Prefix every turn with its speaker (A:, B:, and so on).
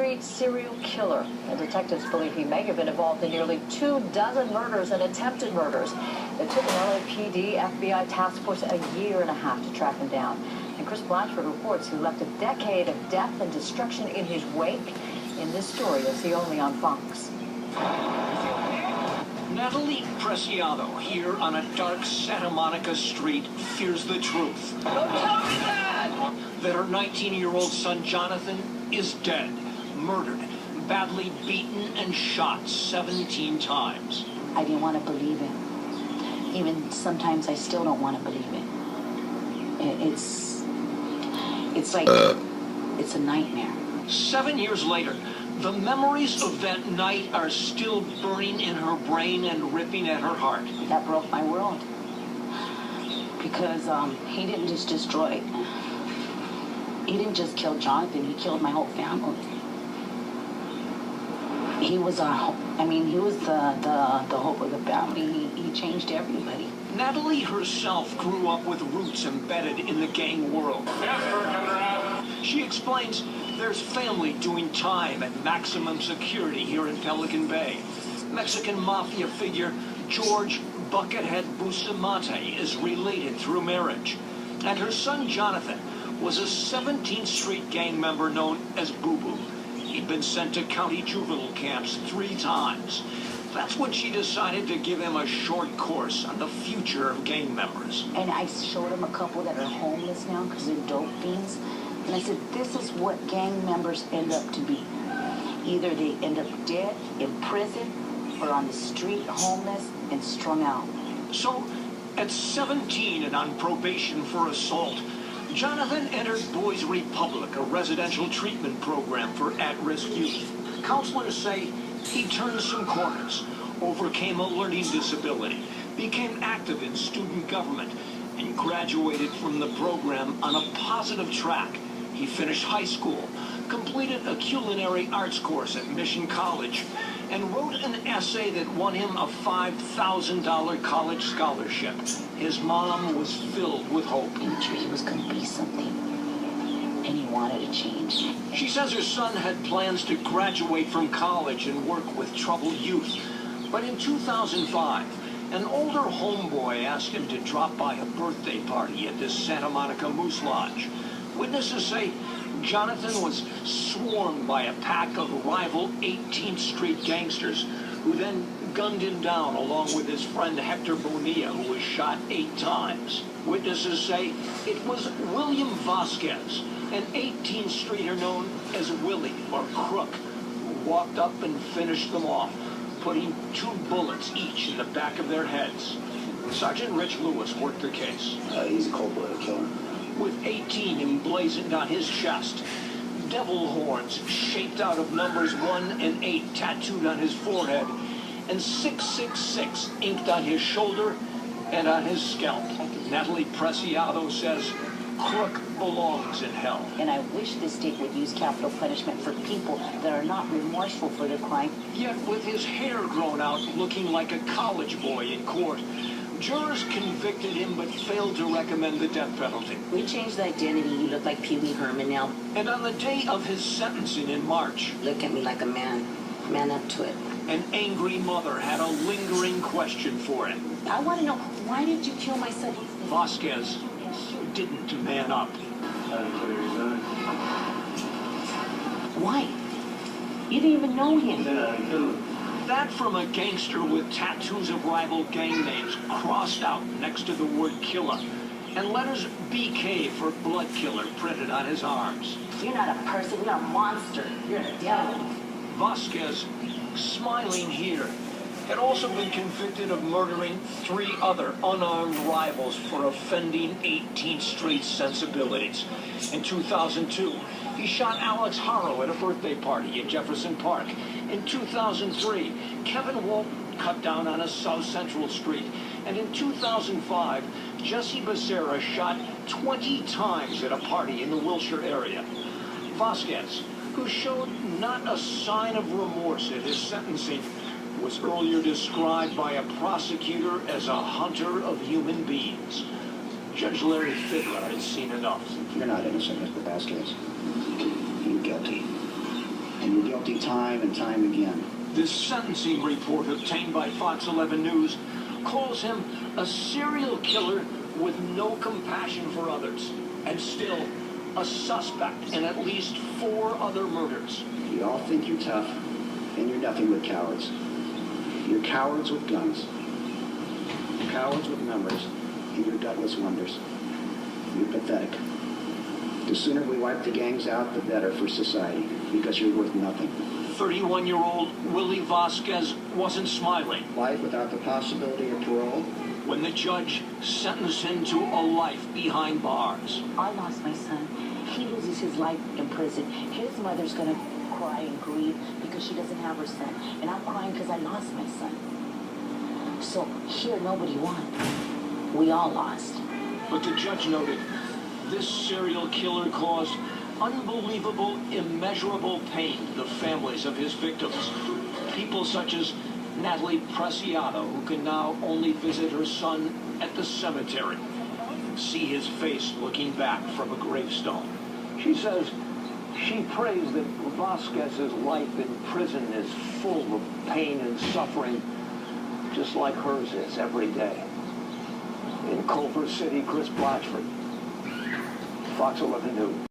A: Street serial killer. The detectives believe he may have been involved in nearly 24 murders and attempted murders. It took an LAPD FBI task force a year and a half to track him down. And Chris Blanchard reports he left a decade of death and destruction in his wake. In this story, you'll see only on Fox.
B: Natalie Preciado, here on a dark Santa Monica street, fears the truth. Don't tell me that! That her 19-year-old son, Jonathan, is dead, murdered, badly beaten and shot 17 times.
C: I didn't want to believe it. Even sometimes I still don't want to believe it. It's like, it's a nightmare.
B: 7 years later, the memories of that night are still burning in her brain and ripping at her heart.
C: That broke my world. Because he didn't just destroy, he didn't just kill Jonathan, he killed my whole family. He was our hope. I mean, he was the hope of the family. He changed everybody.
B: Natalie herself grew up with roots embedded in the gang world. She explains there's family doing time at maximum security here in Pelican Bay. Mexican mafia figure George Buckethead Bustamante is related through marriage. And her son Jonathan was a 17th Street gang member known as Boo Boo. He'd been sent to county juvenile camps 3 times. That's when she decided to give him a short course on the future of gang members.
C: And I showed him a couple that are homeless now because they're dope fiends. And I said, this is what gang members end up to be. Either they end up dead, in prison, or on the street, homeless, and strung out.
B: So, at 17 and on probation for assault, Jonathan entered Boys Republic, a residential treatment program for at-risk youth. Counselors say he turned some corners, overcame a learning disability, became active in student government, and graduated from the program on a positive track. He finished high school, completed a culinary arts course at Mission College, and wrote an essay that won him a $5,000 college scholarship. His mom was filled with hope.
C: He was going to be something, and he wanted to change.
B: She says her son had plans to graduate from college and work with troubled youth. But in 2005, an older homeboy asked him to drop by a birthday party at this Santa Monica Moose Lodge. Witnesses say Jonathan was swarmed by a pack of rival 18th Street gangsters who then gunned him down along with his friend Hector Bonilla, who was shot 8 times. Witnesses say it was William Vasquez, an 18th Streeter known as Willie or Crook, who walked up and finished them off, putting 2 bullets each in the back of their heads. Sergeant Rich Lewis worked the case.
D: He's a cold-blooded killer.
B: With 18 emblazoned on his chest, devil horns shaped out of numbers 1 and 8 tattooed on his forehead, and 666 inked on his shoulder and on his scalp. Natalie Preciado says Crook belongs in hell.
C: And I wish this state would use capital punishment for people that are not remorseful for their crime.
B: Yet with his hair grown out, looking like a college boy in court, jurors convicted him but failed to recommend the death penalty.
C: We changed the identity. You look like Pee Wee Herman now.
B: And on the day of his sentencing in March,
C: Look at me like a man. Man up to it.
B: an angry mother had a lingering question for him.
C: I want to know, why did you kill my son?
B: Vasquez didn't man up.
C: Why? You didn't even know him.
B: That from a gangster with tattoos of rival gang names crossed out next to the word killer, and letters BK for blood killer printed on his arms.
C: You're not a person, you're a monster. You're a devil.
B: Vasquez, smiling here, had also been convicted of murdering 3 other unarmed rivals for offending 18th Street sensibilities. In 2002, he shot Alex Harrow at a birthday party at Jefferson Park. In 2003, Kevin Walton cut down on a South Central street. And in 2005, Jesse Becerra shot 20 times at a party in the Wilshire area. Vasquez, who showed not a sign of remorse at his sentencing, was earlier described by a prosecutor as a hunter of human beings. Judge Larry Fidler had seen enough.
D: You're not innocent, Mr. Vasquez. You're guilty. And proven guilty time and time again.
B: This sentencing report obtained by Fox 11 News calls him a serial killer with no compassion for others, and still a suspect in at least 4 other murders.
D: You all think you're tough, and you're nothing but cowards. You're cowards with guns, cowards with numbers, and you're gutless wonders. You're pathetic. The sooner we wipe the gangs out, the better for society, because you're worth nothing.
B: 31-year-old Willie Vasquez wasn't smiling
D: Life without the possibility of parole?
B: when the judge sentenced him to a life behind bars.
C: I lost my son. He loses his life in prison. His mother's gonna cry and grieve because she doesn't have her son. And I'm crying because I lost my son. So here, nobody won. We all lost.
B: But the judge noted this serial killer caused unbelievable, immeasurable pain to the families of his victims. People such as Natalie Preciado, who can now only visit her son at the cemetery, see his face looking back from a gravestone. She says she prays that Vasquez's life in prison is full of pain and suffering, just like hers is every day. In Culver City, Chris Blatchford, Fox 11 News.